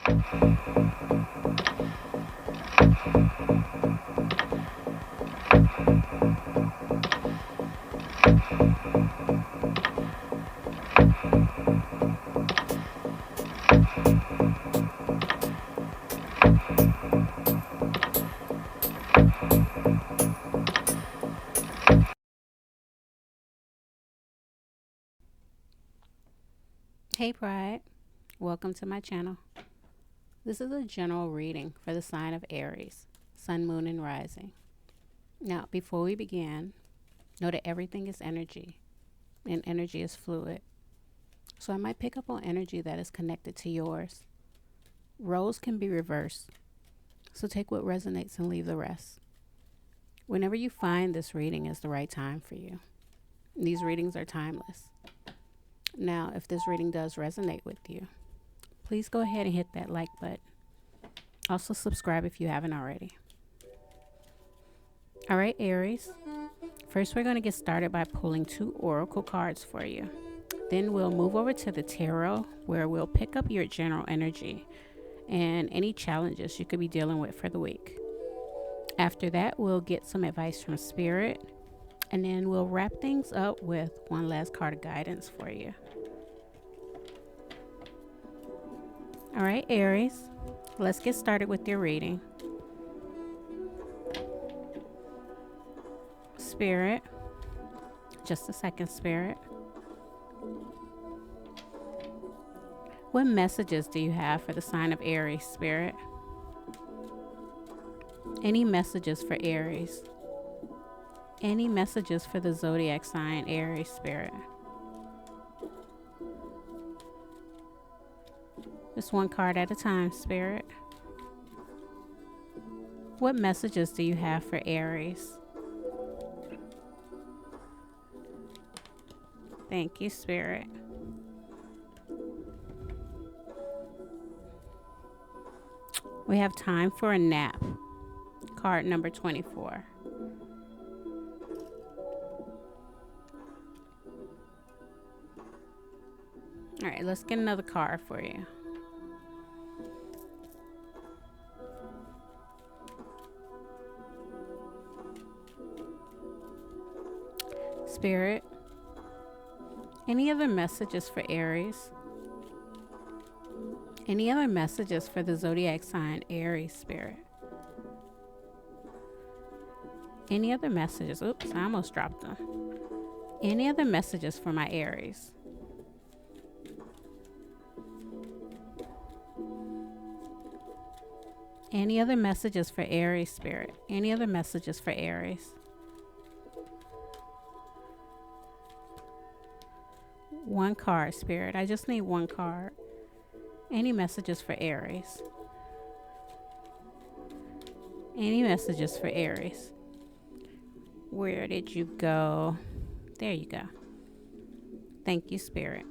Hey Pride, welcome to my channel. This is a general reading for the sign of Aries, Sun, Moon, and Rising. Now, before we begin, know that everything is energy, and energy is fluid. So I might pick up on energy that is connected to yours. Roles can be reversed, so take what resonates and leave the rest. Whenever you find this reading is the right time for you. These readings are timeless. Now, if this reading does resonate with you, please go ahead and hit that like button. Also subscribe if you haven't already. All right, Aries. First, we're going to get started by pulling 2 oracle cards for you. Then we'll move over to the tarot, where we'll pick up your general energy and any challenges you could be dealing with for the week. After that, we'll get some advice from Spirit, and then we'll wrap things up with one last card of guidance for you. All right, Aries, let's get started with your reading. Spirit, just a second, Spirit. What messages do you have for the sign of Aries, Spirit? Any messages for Aries? Any messages for the zodiac sign Aries, Spirit? Just one card at a time, Spirit. What messages do you have for Aries? Thank you, Spirit. We have time for a nap. Card number 24. All right, let's get another card for you. Spirit, any other messages for Aries? Any other messages for the zodiac sign Aries, Spirit? Any other messages? Oops, I almost dropped them. Any other messages for my Aries? Any other messages for Aries, Spirit? Any other messages for Aries? One card, Spirit. I just need one card. Any messages for Aries? Any messages for Aries? Where did you go? There you go. Thank you, Spirit.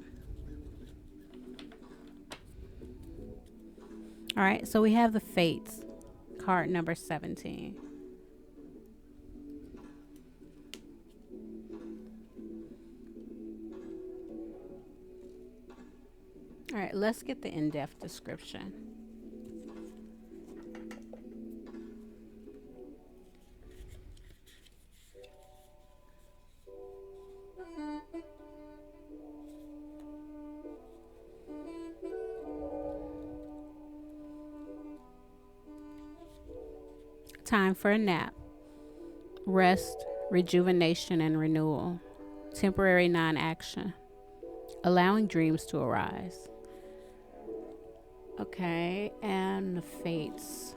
All right, so we have the Fates, card number 17. All right, let's get the in-depth description. Time for a nap. Rest, rejuvenation, and renewal. Temporary non-action. Allowing dreams to arise. Okay, and the Fates.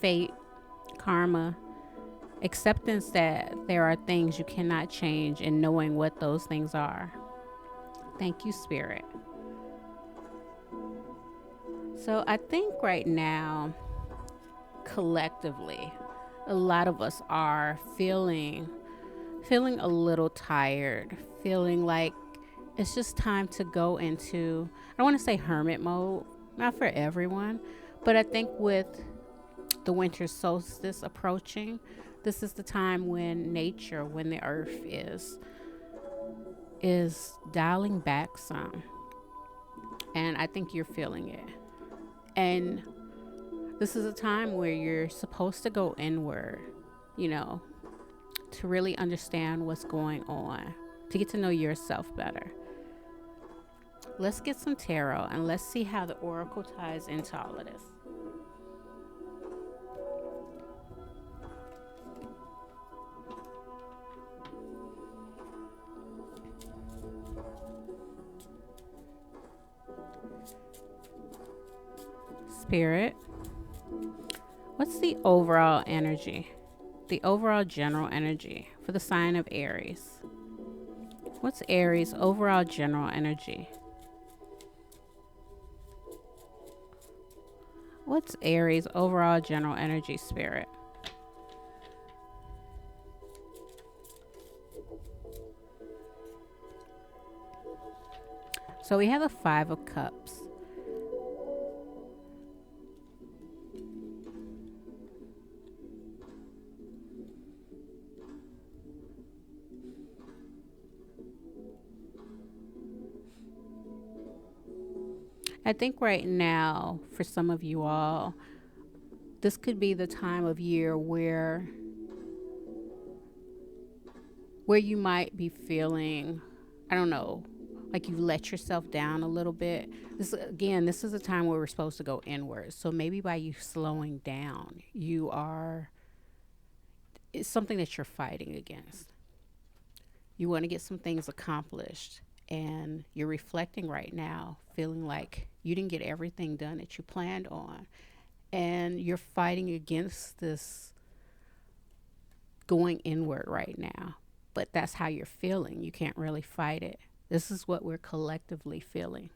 Fate, karma, acceptance that there are things you cannot change and knowing what those things are. Thank you, Spirit. So I think right now, collectively, a lot of us are feeling a little tired, feeling like it's just time to go into, I don't want to say hermit mode, not for everyone, but I think with the winter solstice approaching, This is the time when nature, when the earth is dialing back some. And I think you're feeling it. And this is a time where you're supposed to go inward, you know, to really understand what's going on, to get to know yourself better. Let's get some tarot and let's see how the oracle ties into all of this. Spirit, what's the overall energy? The overall general energy for the sign of Aries. What's Aries' overall general energy? What's Aries' overall general energy, Spirit? So we have the Five of Cups. I think right now, for some of you all, this could be the time of year where you might be feeling, I don't know, like you let yourself down a little bit. This is a time where we're supposed to go inward. So maybe by you slowing down, it's something that you're fighting against. You want to get some things accomplished, and you're reflecting right now, feeling like you didn't get everything done that you planned on. And you're fighting against this going inward right now. But that's how you're feeling. You can't really fight it. This is what we're collectively feeling.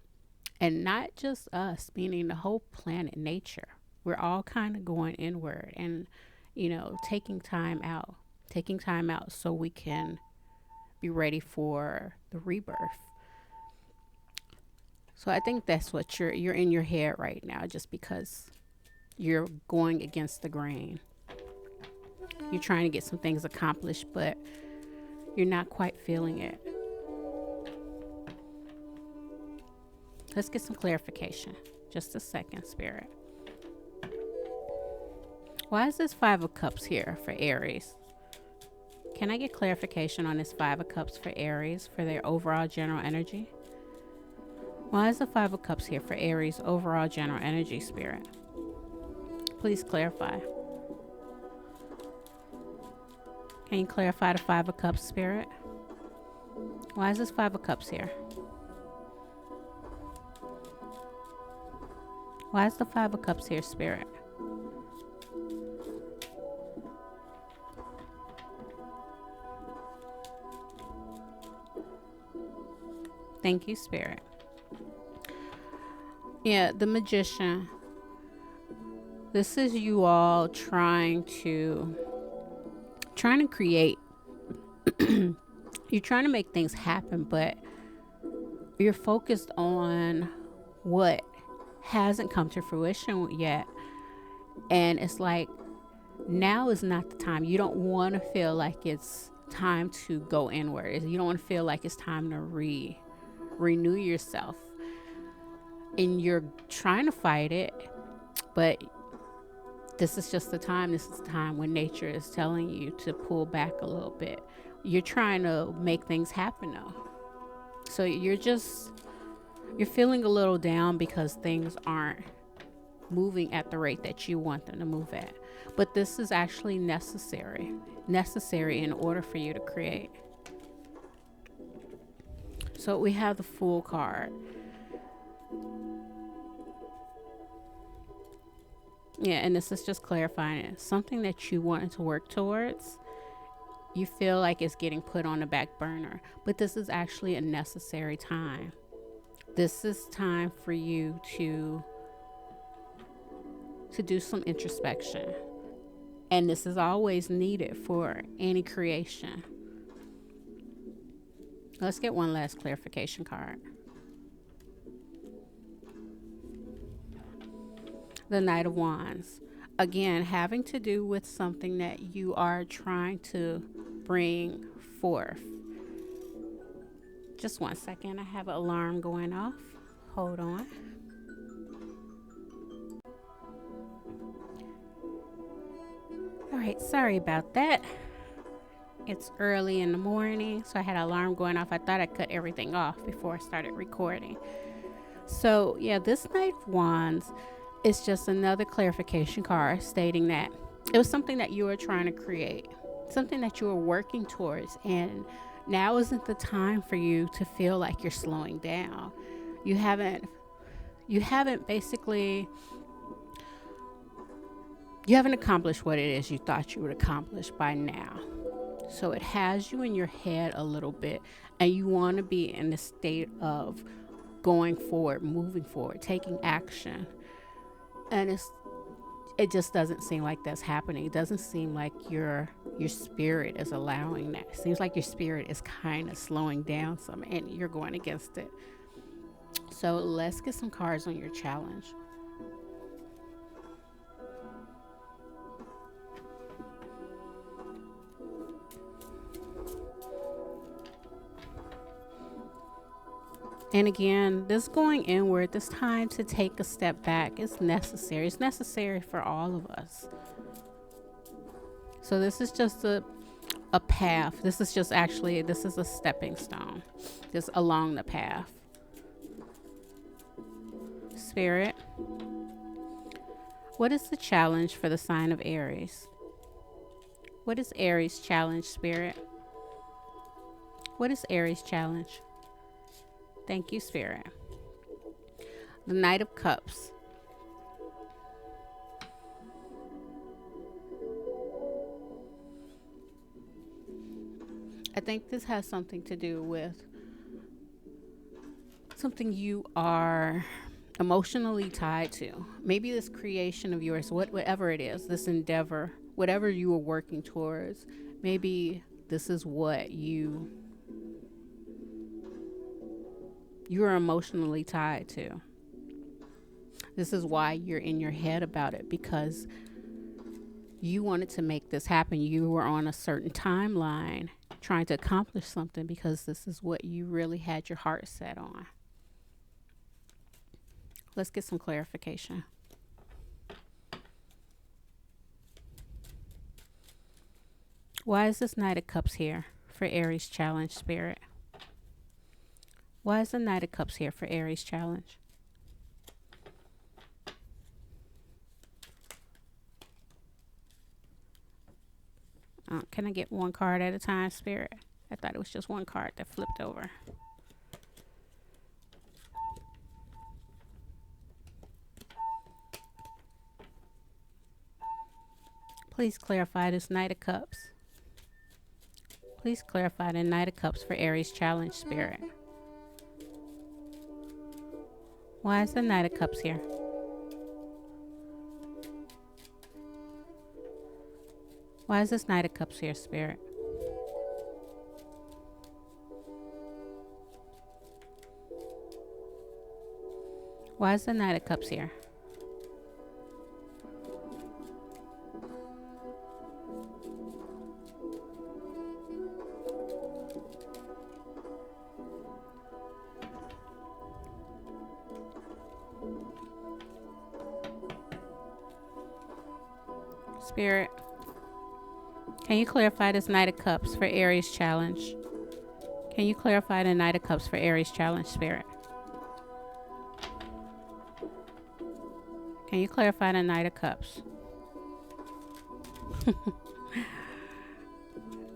And not just us, meaning the whole planet, nature. We're all kind of going inward and, you know, taking time out so we can be ready for the rebirth. So I think that's what you're in your head right now, just because you're going against the grain. You're trying to get some things accomplished, but you're not quite feeling it. Let's get some clarification. Just a second, Spirit. Why is this Five of Cups here for Aries? Can I get clarification on this Five of Cups for Aries for their overall general energy? Why is the Five of Cups here for Aries' overall general energy, Spirit? Please clarify. Can you clarify the Five of Cups, Spirit? Why is this Five of Cups here? Why is the Five of Cups here, Spirit? Thank you, Spirit. Yeah, the Magician. This is you all trying to create. You're trying to make things happen, but you're focused on what hasn't come to fruition yet. And it's like, now is not the time. You don't want to feel like it's time to go inward. You don't want to feel like it's time to renew yourself. And you're trying to fight it, but this is just the time. This is the time when nature is telling you to pull back a little bit. You're trying to make things happen though. So you're feeling a little down because things aren't moving at the rate that you want them to move at. But this is actually necessary in order for you to create. So we have the Fool card. Yeah, and this is just clarifying it. Something that you wanted to work towards, you feel like it's getting put on the back burner. But this is actually a necessary time. This is time for you to do some introspection. And this is always needed for any creation. Let's get one last clarification card. The Knight of Wands. again, having to do with something that you are trying to bring forth. Just one second. I have an alarm going off. Hold on. All right, sorry about that. It's early in the morning, so I had an alarm going off. I thought I cut everything off before I started recording. So yeah, this Knight of Wands is just another clarification card stating that it was something that you were trying to create, something that you were working towards, and now isn't the time for you to feel like you're slowing down. You haven't accomplished what it is you thought you would accomplish by now. So it has you in your head a little bit, and you want to be in the state of going forward, moving forward, taking action. And it just doesn't seem like that's happening. It doesn't seem like your spirit is allowing that. It seems like your spirit is kind of slowing down some, and you're going against it. So let's get some cards on your challenge. And again, this going inward, this time to take a step back is necessary. It's necessary for all of us. So this is just a path. This is a stepping stone just along the path. Spirit, what is the challenge for the sign of Aries? What is Aries' challenge, Spirit? What is Aries' challenge? Thank you, Spirit. The Knight of Cups. I think this has something to do with something you are emotionally tied to. Maybe this creation of yours, whatever it is, this endeavor, whatever you are working towards, maybe this is what you're emotionally tied to. This is why you're in your head about it, because you wanted to make this happen. You were on a certain timeline trying to accomplish something because this is what you really had your heart set on. Let's get some clarification. Why is this Knight of Cups here for Aries challenge, Spirit? Why is the Knight of Cups here for Aries challenge? Can I get one card at a time, Spirit? I thought it was just one card that flipped over. Please clarify this Knight of Cups. Please clarify the Knight of Cups for Aries challenge, Spirit. Why is the Knight of Cups here? Why is this Knight of Cups here, Spirit? Why is the Knight of Cups here? Spirit, can you clarify this Knight of Cups for Aries challenge? Can you clarify the Knight of Cups for Aries challenge, Spirit? Can you clarify the Knight of Cups?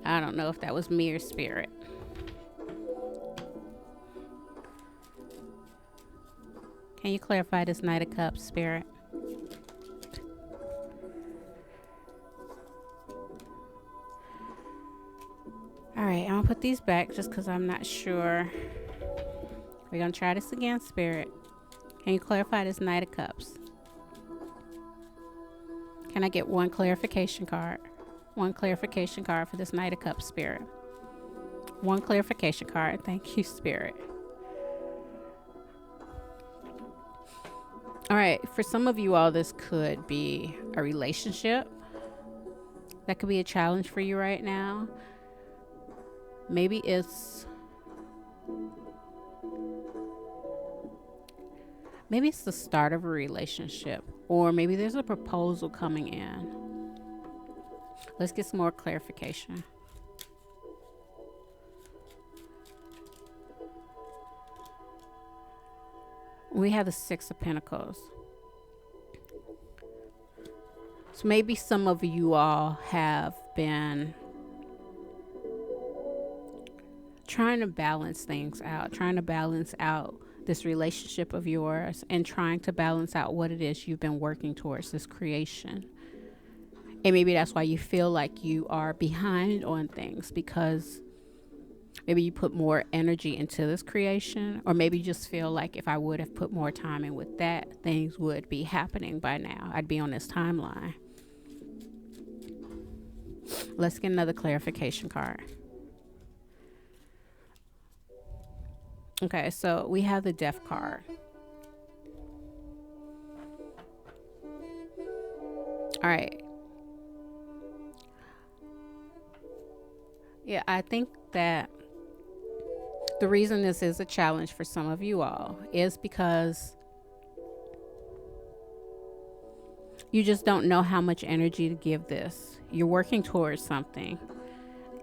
I don't know if that was me or Spirit. Can you clarify this Knight of Cups, Spirit? Alright, I'm going to put these back just because I'm not sure. We're going to try this again, Spirit. Can you clarify this Knight of Cups? Can I get one clarification card? One clarification card for this Knight of Cups, Spirit. One clarification card. Thank you, Spirit. All right, for some of you all, this could be a relationship. That could be a challenge for you right now. Maybe it's the start of a relationship, or maybe there's a proposal coming in. Let's get some more clarification. We have the Six of Pentacles. So maybe some of you all have been trying to balance things out, trying to balance out this relationship of yours, and trying to balance out what it is you've been working towards, this creation. And maybe that's why you feel like you are behind on things, because maybe you put more energy into this creation, or maybe you just feel like if I would have put more time in with that, things would be happening by now. I'd be on this timeline. Let's get another clarification card. Okay, so we have the Death card. All right. Yeah, I think that the reason this is a challenge for some of you all is because you just don't know how much energy to give this. You're working towards something,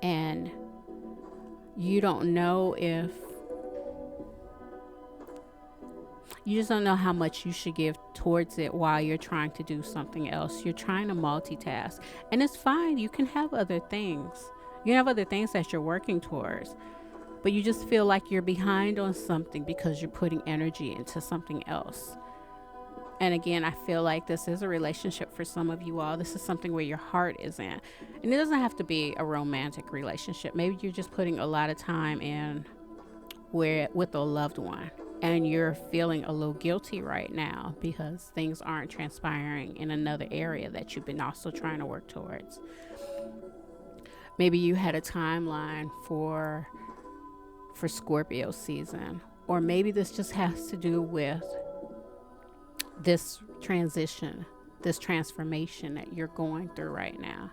and you don't know if you just don't know how much you should give towards it while you're trying to do something else. You're trying to multitask, and it's fine. You can have other things. You have other things that you're working towards, but you just feel like you're behind on something because you're putting energy into something else. And again, I feel like this is a relationship for some of you all. This is something where your heart is in. And it doesn't have to be a romantic relationship. Maybe you're just putting a lot of time in with a loved one, and you're feeling a little guilty right now because things aren't transpiring in another area that you've been also trying to work towards. Maybe you had a timeline for Scorpio season, or maybe this just has to do with this transition, this transformation that you're going through right now.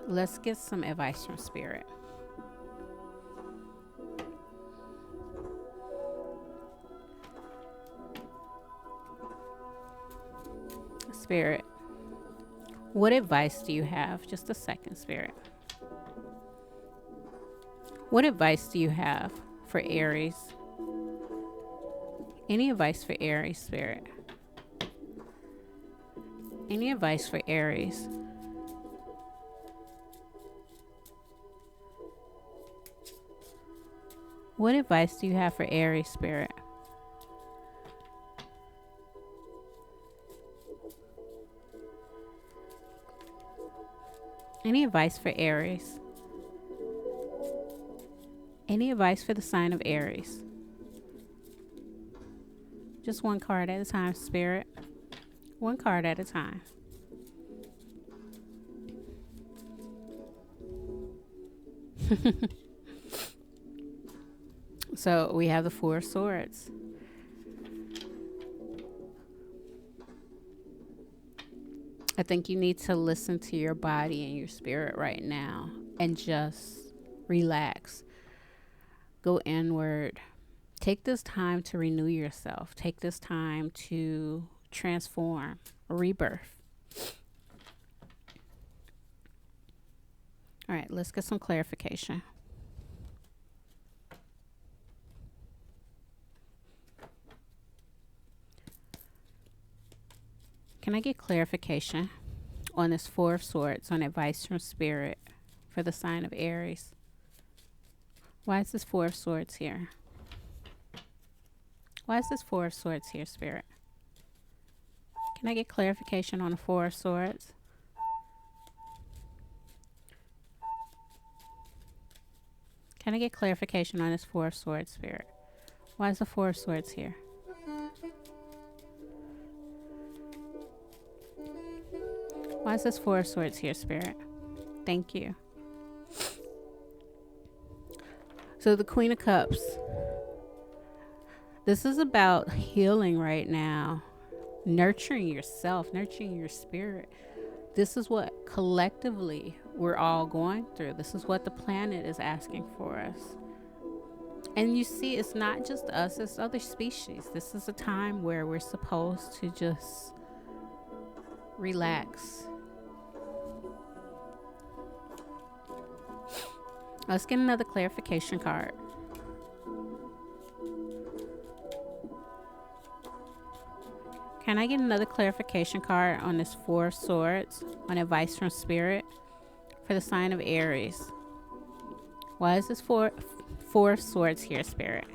Let's get some advice from Spirit. Spirit, what advice do you have? Just a second, Spirit. What advice do you have for Aries? Any advice for Aries, Spirit? Any advice for Aries? What advice do you have for Aries, Spirit? Any advice for Aries? Any advice for the sign of Aries? Just one card at a time, Spirit. One card at a time. So we have the Four of Swords. I think you need to listen to your body and your spirit right now and just relax. Go inward. Take this time to renew yourself. Take this time to transform, rebirth. All right, let's get some clarification. Can I get clarification on this Four of Swords, on advice from Spirit for the sign of Aries? Why is this Four of Swords here? Why is this Four of Swords here, Spirit? Can I get clarification on the Four of Swords? Can I get clarification on this Four of Swords, Spirit? Why is the Four of Swords here? Why is this Four of Swords here, Spirit? Thank you. So the Queen of Cups. This is about healing right now, nurturing yourself, nurturing your spirit. This is what collectively we're all going through. This is what the planet is asking for us. And you see, it's not just us, it's other species. This is a time where we're supposed to just relax. Let's get another clarification card. Can I get another clarification card on this Four of Swords, on advice from Spirit for the sign of Aries? Why is this Four of Swords here, Spirit?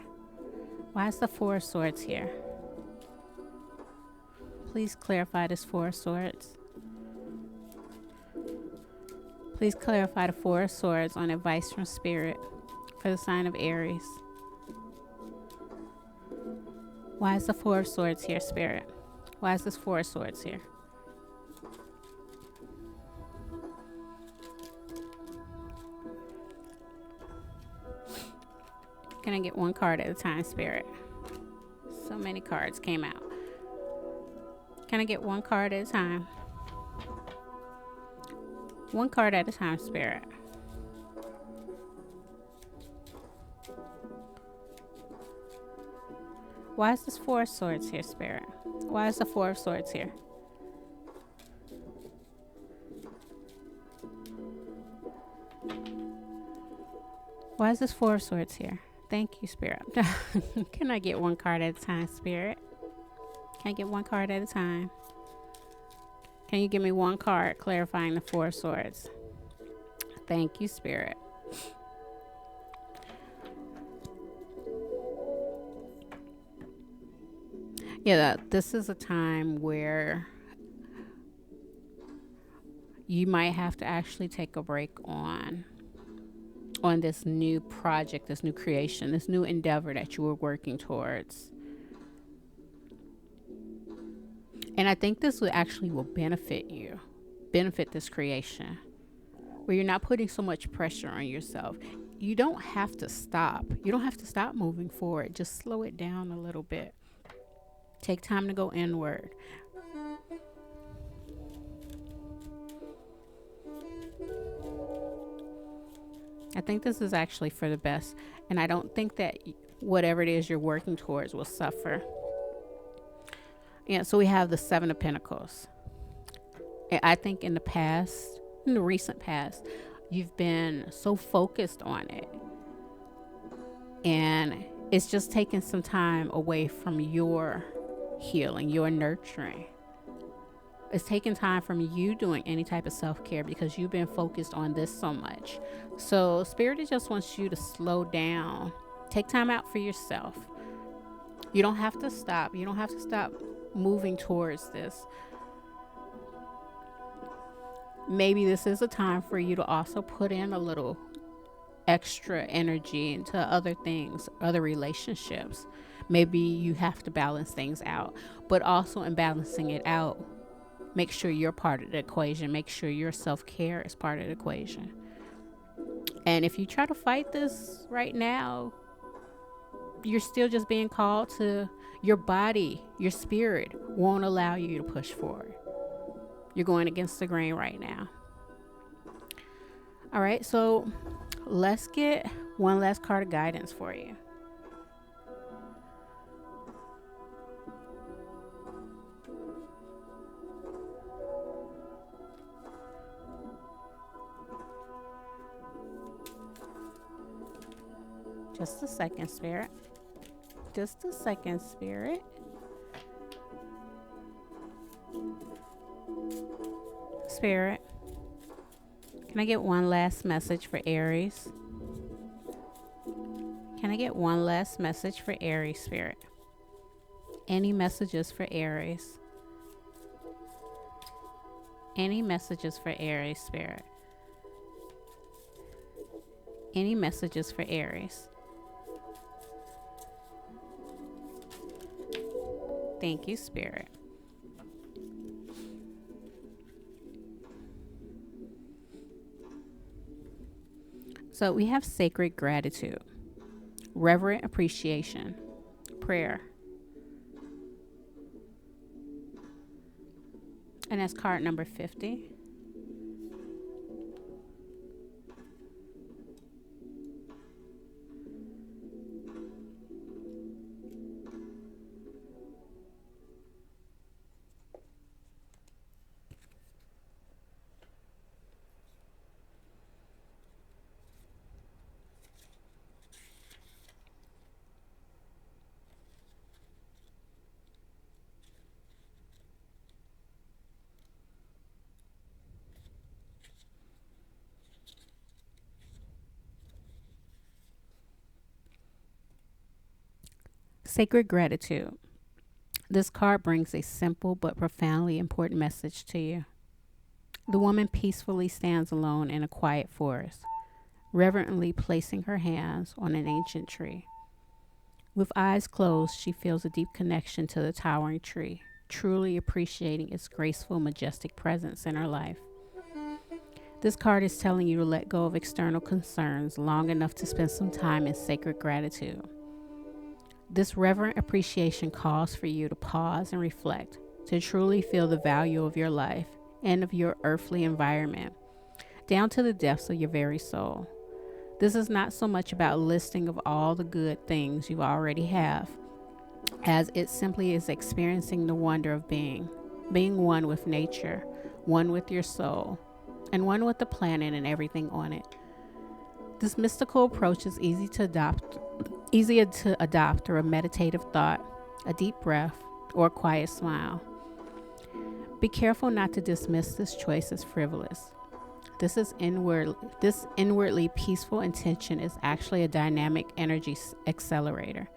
Why is the Four of Swords here? Please clarify this Four of Swords. Please clarify the Four of Swords on advice from Spirit for the sign of Aries. Why is the Four of Swords here, Spirit? Why is this Four of Swords here? Can I get one card at a time, Spirit? So many cards came out. Can I get one card at a time? One card at a time, Spirit. Why is this Four of Swords here, Spirit? Why is the Four of Swords here? Why is this Four of Swords here? Thank you, Spirit. Can I get one card at a time, Spirit? Can I get one card at a time? Can you give me one card clarifying the Four of Swords? Thank you, Spirit. Yeah, this is a time where you might have to actually take a break on this new project, this new creation, this new endeavor that you were working towards. And I think this will benefit you, benefit this creation, where you're not putting so much pressure on yourself. You don't have to stop. You don't have to stop moving forward. Just slow it down a little bit. Take time to go inward. I think this is actually for the best. And I don't think that whatever it is you're working towards will suffer. Yeah, so we have the Seven of Pentacles. I think in the recent past, you've been so focused on it. And it's just taken some time away from your healing, your nurturing. It's taken time from you doing any type of self-care because you've been focused on this so much. So Spirit just wants you to slow down. Take time out for yourself. You don't have to stop. You don't have to stop moving towards this. Maybe this is a time for you to also put in a little extra energy into other things, other relationships. Maybe you have to balance things out, but also in balancing it out, make sure you're part of the equation. Make sure your self-care is part of the equation. And if you try to fight this right now, you're still just being called to your body. Your spirit won't allow you to push forward. You're going against the grain right now. All right, so let's get one last card of guidance for you. Just a second, Spirit. Just a second, Spirit. Spirit, can I get one last message for Aries? Can I get one last message for Aries, Spirit? Any messages for Aries? Any messages for Aries, Spirit? Any messages for Aries? Thank you, Spirit. So we have sacred gratitude, reverent appreciation, prayer. And that's card number 50. Sacred gratitude. This card brings a simple but profoundly important message to you. The woman peacefully stands alone in a quiet forest, reverently placing her hands on an ancient tree. With eyes closed, she feels a deep connection to the towering tree, truly appreciating its graceful, majestic presence in her life. This card is telling you to let go of external concerns long enough to spend some time in sacred gratitude. This reverent appreciation calls for you to pause and reflect, to truly feel the value of your life and of your earthly environment, down to the depths of your very soul. This is not so much about listing of all the good things you already have, as it simply is experiencing the wonder of being one with nature, one with your soul, and one with the planet and everything on it. This mystical approach is easier to adopt through a meditative thought, a deep breath, or a quiet smile. Be careful not to dismiss this choice as frivolous. This inwardly peaceful intention is actually a dynamic energy accelerator.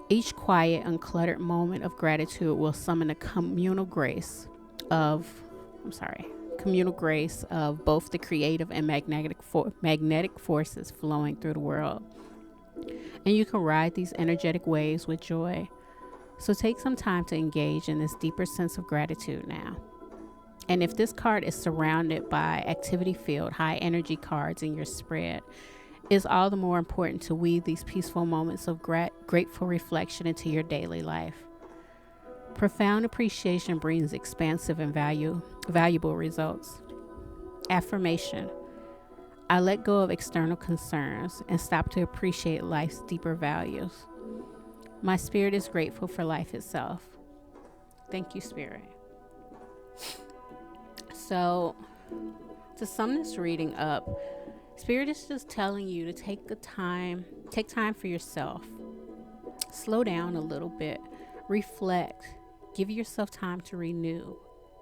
Each quiet, uncluttered moment of gratitude will summon a communal grace of both the creative and magnetic forces flowing through the world. And you can ride these energetic waves with joy. So take some time to engage in this deeper sense of gratitude now. And if this card is surrounded by activity-filled, high energy cards in your spread, it's all the more important to weave these peaceful moments of grateful reflection into your daily life. Profound appreciation brings expansive and valuable results. Affirmation. I let go of external concerns and stop to appreciate life's deeper values. My spirit is grateful for life itself. Thank you, Spirit. So, to sum this reading up, Spirit is just telling you to take time for yourself. Slow down a little bit, reflect, give yourself time to renew,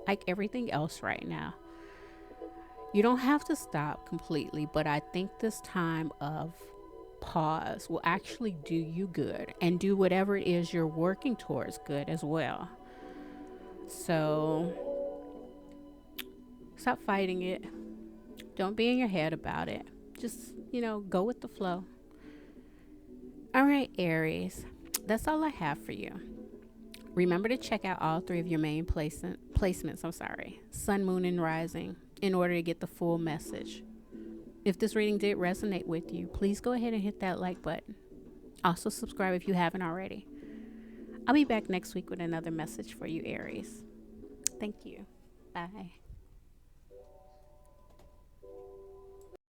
like everything else right now. You don't have to stop completely, but I think this time of pause will actually do you good and do whatever it is you're working towards good as well. So stop fighting it. Don't be in your head about it. Just, go with the flow. All right, Aries, that's all I have for you. Remember to check out all three of your main placements, Sun, Moon, and Rising, in order to get the full message. If this reading did resonate with you, please go ahead and hit that like button. Also subscribe if you haven't already. I'll be back next week with another message for you, Aries. Thank you. Bye.